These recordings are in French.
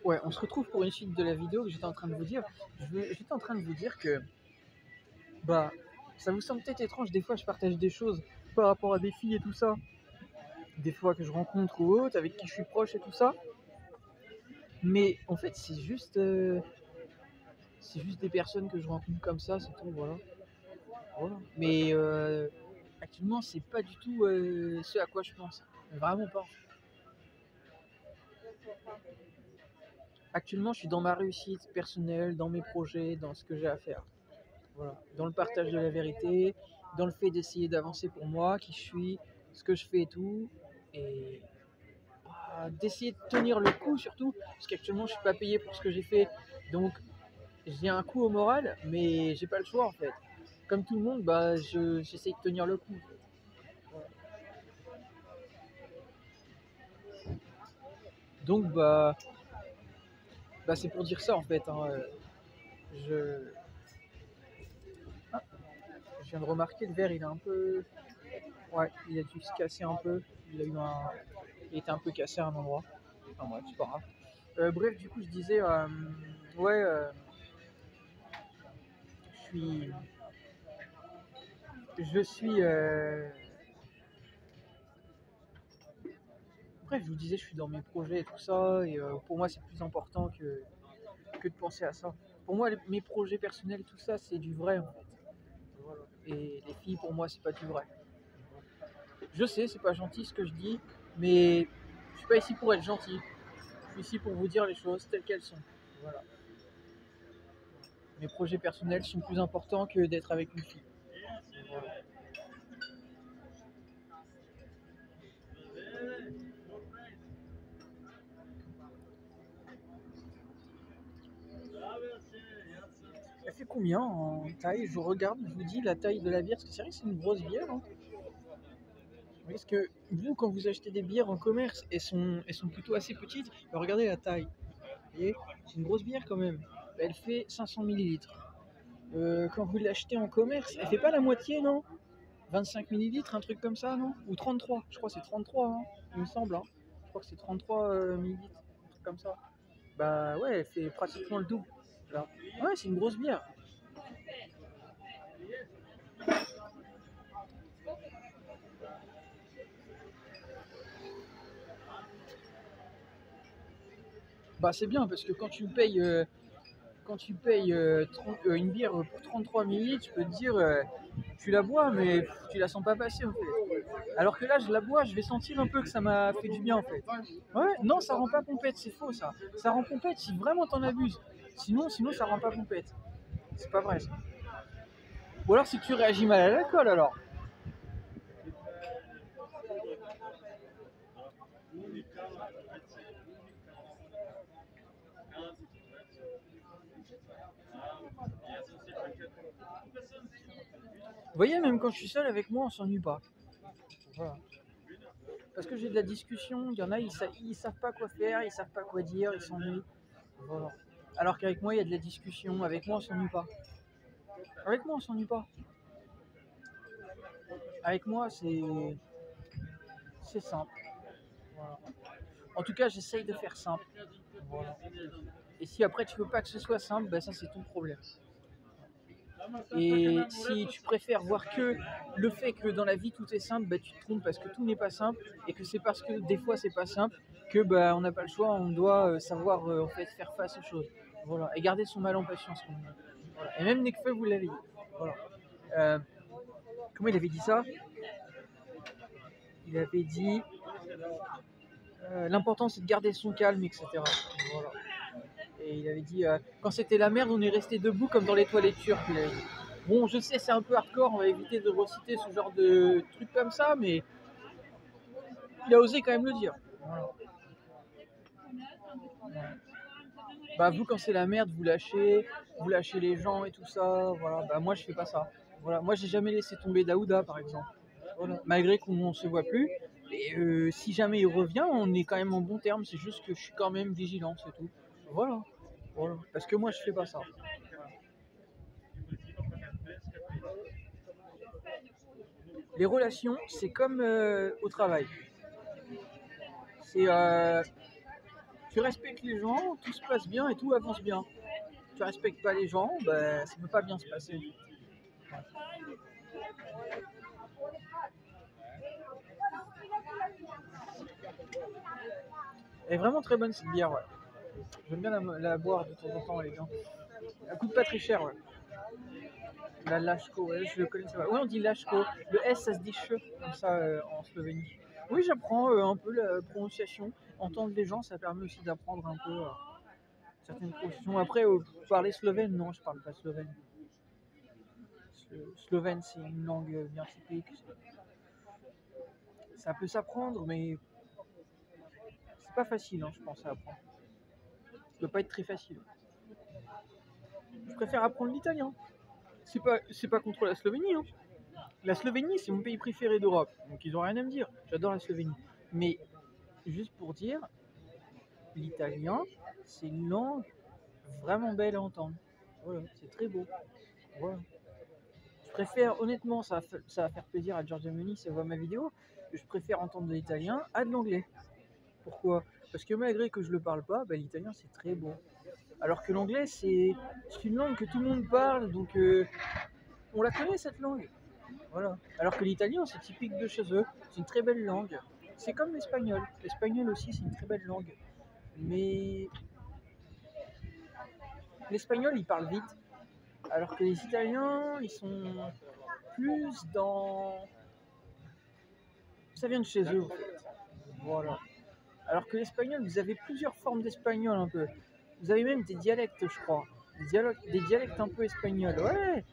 Ouais, on se retrouve pour une suite de la vidéo que j'étais en train de vous dire. J'étais en train de vous dire que, bah, ça vous semble peut-être étrange, des fois je partage des choses par rapport à des filles et tout ça, des fois que je rencontre ou autres, avec qui je suis proche et tout ça, mais en fait c'est juste des personnes que je rencontre comme ça, c'est tout, voilà. Voilà. Mais actuellement, c'est pas du tout ce à quoi je pense, vraiment pas. Actuellement, je suis dans ma réussite personnelle, dans mes projets, dans ce que j'ai à faire. Voilà. Dans le partage de la vérité, dans le fait d'essayer d'avancer pour moi, qui je suis, ce que je fais et tout. Et d'essayer de tenir le coup surtout, parce qu'actuellement je suis pas payé pour ce que j'ai fait. Donc j'ai un coup au moral, mais j'ai pas le choix en fait. Comme tout le monde, bah, j'essaye de tenir le coup. En fait. Voilà. Donc bah c'est pour dire ça en fait. Hein. Je... Ah, je viens de remarquer le verre, il est un peu... Ouais, il a dû se casser un peu. Il était un peu cassé à un endroit. Enfin bref, c'est pas grave. Bref, du coup, je disais, ouais, je suis, je suis, bref, je vous disais, je suis dans mes projets et tout ça, et pour moi, c'est plus important que de penser à ça. Pour moi, mes projets personnels, tout ça, c'est du vrai en fait. Voilà. Et les filles, pour moi, c'est pas du vrai. Je sais, c'est pas gentil ce que je dis, mais je suis pas ici pour être gentil. Je suis ici pour vous dire les choses telles qu'elles sont. Voilà. Mes projets personnels sont plus importants que d'être avec une fille. Voilà. Elle fait combien en taille? Je regarde, je vous dis la taille de la bière, parce que c'est vrai que c'est une grosse bière. Hein. Parce que vous, quand vous achetez des bières en commerce, elles sont plutôt assez petites. Mais regardez la taille. Vous voyez, c'est une grosse bière quand même. Elle fait 500 millilitres. Quand vous l'achetez en commerce, elle fait pas la moitié, non? 25 millilitres, un truc comme ça, non? Ou 33, je crois que c'est 33, hein, il me semble. Hein. Je crois que c'est 33 millilitres, un truc comme ça. Bah ouais, elle fait pratiquement le double. Là. Ouais, c'est une grosse bière. Bah c'est bien parce que quand tu payes une bière pour 33 millilitres, je peux te dire, tu la bois, mais tu la sens pas passer en fait. Alors que là, je la bois, je vais sentir un peu que ça m'a fait du bien en fait. Ouais, non, ça rend pas pompette, c'est faux ça. Ça rend pompette si vraiment t'en abuses. Sinon, ça rend pas pompette. C'est pas vrai ça. Ou alors c'est que tu réagis mal à l'alcool alors. Vous voyez, même quand je suis seul avec moi, on s'ennuie pas. Voilà. Parce que j'ai de la discussion, il y en a, ils savent pas quoi faire, ils savent pas quoi dire, ils s'ennuient. Voilà. Alors qu'avec moi, il y a de la discussion, avec moi, on s'ennuie pas. Avec moi, on s'ennuie pas. Avec moi, c'est simple. Voilà. En tout cas, j'essaye de faire simple. Voilà. Et si après tu veux pas que ce soit simple, ben ça c'est ton problème. Et si tu préfères voir que le fait que dans la vie tout est simple, ben tu te trompes parce que tout n'est pas simple et que c'est parce que des fois c'est pas simple que ben on n'a pas le choix, on doit savoir en fait faire face aux choses. Voilà. Et garder son mal en patience. Voilà. Et même Nekfeu vous l'avez dit. Voilà. Euh, comment il avait dit ça? Il avait dit l'important c'est de garder son calme, etc. Voilà. Et il avait dit quand c'était la merde, on est resté debout comme dans les toilettes turques. Il avait dit. Bon, je sais, c'est un peu hardcore, on va éviter de reciter ce genre de trucs comme ça, mais il a osé quand même le dire. Voilà. Bah vous, quand c'est la merde, vous lâchez les gens et tout ça. Voilà. Bah moi, je fais pas ça. Voilà. Moi, j'ai jamais laissé tomber Daouda, par exemple. Voilà. Malgré qu'on ne se voit plus. Et si jamais il revient, on est quand même en bon terme. C'est juste que je suis quand même vigilant, c'est tout. Voilà. Voilà. Parce que moi, je fais pas ça. Les relations, c'est comme au travail. C'est Tu respectes les gens, tout se passe bien et tout avance bien. Tu respectes pas les gens, bah, ça peut pas bien se passer. Elle est vraiment très bonne cette bière, ouais. J'aime bien la boire de temps en temps, elle est bien. Elle coûte pas très cher, ouais. La Lashko, ouais, je le connaissais pas. Oui, on dit Lashko. Le S, ça se dit che, comme ça, en Slovénie. Oui, j'apprends un peu la prononciation. Entendre les gens, ça permet aussi d'apprendre un peu certaines prononciations. Après, parler slovène, non, je parle pas slovène. Slovène, c'est une langue bien typique. Ça peut s'apprendre, mais c'est pas facile, hein, je pense, à apprendre. Ça peut pas être très facile. Je préfère apprendre l'italien. C'est pas contre la Slovénie, hein. La Slovénie, c'est mon pays préféré d'Europe, donc ils ont rien à me dire. J'adore la Slovénie. Mais juste pour dire, l'italien, c'est une langue vraiment belle à entendre. Voilà, c'est très beau. Voilà. Je préfère, honnêtement, ça va faire plaisir à Giorgia Meloni si elle voit ma vidéo, je préfère entendre de l'italien à de l'anglais. Pourquoi? Parce que malgré que je le parle pas, bah, l'italien c'est très beau. Alors que l'anglais c'est une langue que tout le monde parle, donc on la connaît cette langue. Voilà. Alors que l'italien c'est typique de chez eux, c'est une très belle langue. C'est comme l'espagnol. L'espagnol aussi c'est une très belle langue. Mais l'espagnol il parle vite. Alors que les Italiens ils sont plus dans... Ça vient de chez eux en fait. Voilà. Alors que l'espagnol, vous avez plusieurs formes d'espagnol un peu. Vous avez même des dialectes, je crois. Des dialectes un peu espagnols. Ouais,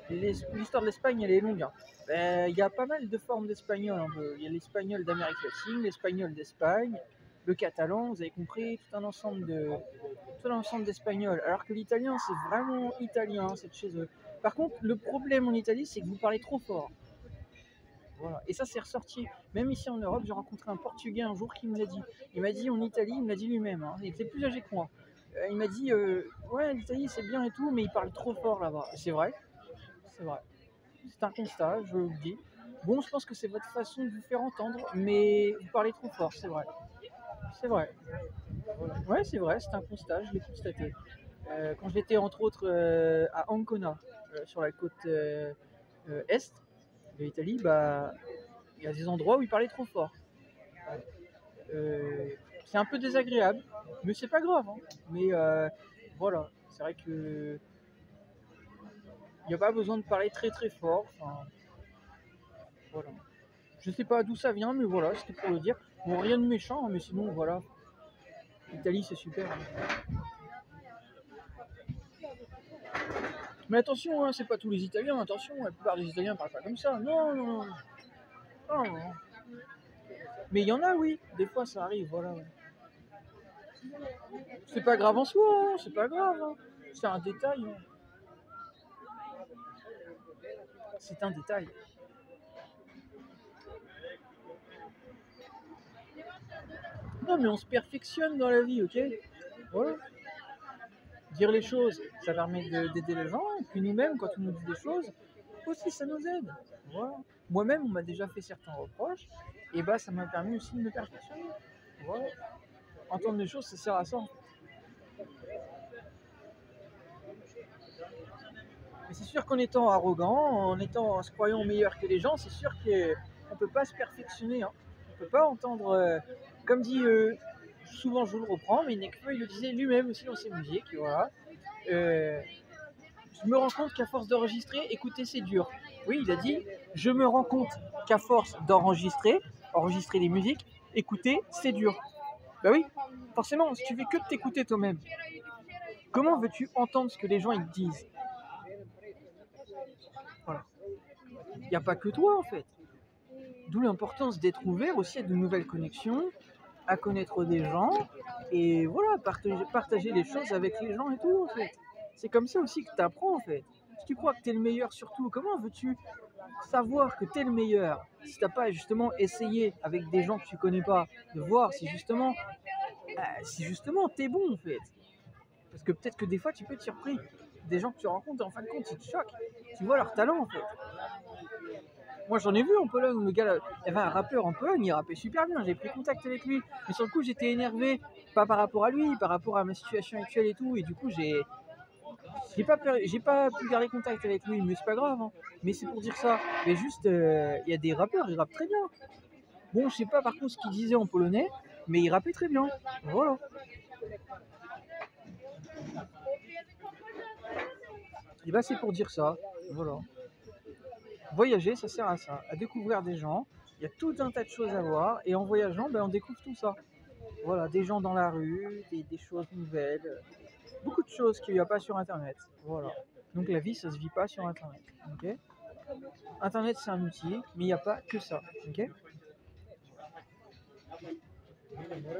l'histoire de l'Espagne, elle est longue. Il y a pas mal de formes d'espagnol un peu. Il y a l'espagnol d'Amérique latine, l'espagnol d'Espagne, le catalan, vous avez compris, tout un ensemble d'espagnols. Alors que l'italien, c'est vraiment italien, c'est de chez eux. Par contre, le problème en Italie, c'est que vous parlez trop fort. Voilà. Et ça, c'est ressorti. Même ici en Europe, j'ai rencontré un Portugais un jour qui me l'a dit. Il m'a dit en Italie, il me l'a dit lui-même. Hein. Il était plus âgé que moi. Il m'a dit ouais, l'Italie c'est bien et tout, mais il parle trop fort là-bas. C'est vrai. C'est vrai. C'est un constat, je vous le dis. Bon, je pense que c'est votre façon de vous faire entendre, mais vous parlez trop fort, c'est vrai. C'est vrai. Voilà. Ouais, c'est vrai, c'est un constat, je l'ai constaté. Quand j'étais entre autres à Ancona, sur la côte est de l'Italie, bah il y a des endroits où il parlait trop fort. C'est un peu désagréable, mais c'est pas grave. Hein. Mais voilà, c'est vrai que il n'y a pas besoin de parler très très fort. Enfin, voilà. Je sais pas d'où ça vient, mais voilà, c'était pour le dire. Bon, rien de méchant, mais sinon voilà. L'Italie c'est super. Mais attention, hein, c'est pas tous les Italiens, attention, la plupart des Italiens parlent pas comme ça. Non, non, non. Non, non. Mais il y en a, oui, des fois ça arrive, voilà. C'est pas grave en soi, hein, c'est pas grave. Hein. C'est un détail. Hein. C'est un détail. Non, mais on se perfectionne dans la vie, ok? Voilà. Dire les choses, ça permet d'aider les gens, et puis nous-mêmes, quand on nous dit des choses, aussi ça nous aide. Voilà. Moi-même, on m'a déjà fait certains reproches, et bah ça m'a permis aussi de me perfectionner. Voilà. Entendre des choses, ça sert à ça. Mais c'est sûr qu'en étant arrogant, en se croyant meilleur que les gens, c'est sûr qu'on ne peut pas se perfectionner. Hein. On ne peut pas entendre, comme dit, souvent je vous le reprends, mais Nekfeu il le disait lui-même aussi dans ses musiques. Voilà. Je me rends compte qu'à force d'enregistrer, écouter c'est dur. Oui, il a dit, je me rends compte qu'à force d'enregistrer, enregistrer des musiques, écouter c'est dur. Bah oui, forcément, si tu fais que de t'écouter toi-même, comment veux-tu entendre ce que les gens ils te disent? Voilà. Il n'y a pas que toi en fait. D'où l'importance d'être ouvert aussi à de nouvelles connexions, à connaître des gens et voilà, partager les choses avec les gens et tout en fait. C'est comme ça aussi que tu apprends en fait. Si tu crois que tu es le meilleur sur tout, comment veux-tu savoir que tu es le meilleur si tu n'as pas justement essayé avec des gens que tu connais pas, de voir si justement tu es bon en fait. Parce que peut-être que des fois tu peux être surpris. Des gens que tu rencontres, en fin de compte, ils te choquent. Tu vois leur talent en fait. Moi j'en ai vu en Pologne, le gars, il y avait un rappeur en Pologne, il rappait super bien, j'ai pris contact avec lui. Mais sur le coup j'étais énervé Pas par rapport à lui, par rapport à ma situation actuelle et tout. Et du coup, j'ai pas pu garder contact avec lui, mais c'est pas grave, hein. Mais c'est pour dire ça. Mais juste, il y a des rappeurs, ils rappent très bien. Bon, je sais pas par contre ce qu'il disait en polonais, mais il rappait très bien. Voilà. Et bah, c'est pour dire ça. Voilà. Voyager, ça sert à ça, à découvrir des gens. Il y a tout un tas de choses à voir. Et en voyageant, ben, on découvre tout ça. Voilà, des gens dans la rue, des choses nouvelles, beaucoup de choses qu'il n'y a pas sur Internet. Voilà. Donc la vie, ça se vit pas sur Internet. Ok. Internet, c'est un outil, mais il n'y a pas que ça. Ok.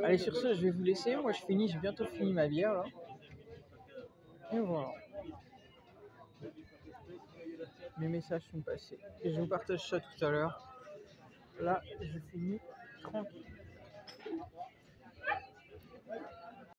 Allez, sur ce, je vais vous laisser. Moi, j'ai bientôt fini ma bière là. Et voilà. Mes messages sont passés. Et je vous partage ça tout à l'heure. Là, je finis tranquille.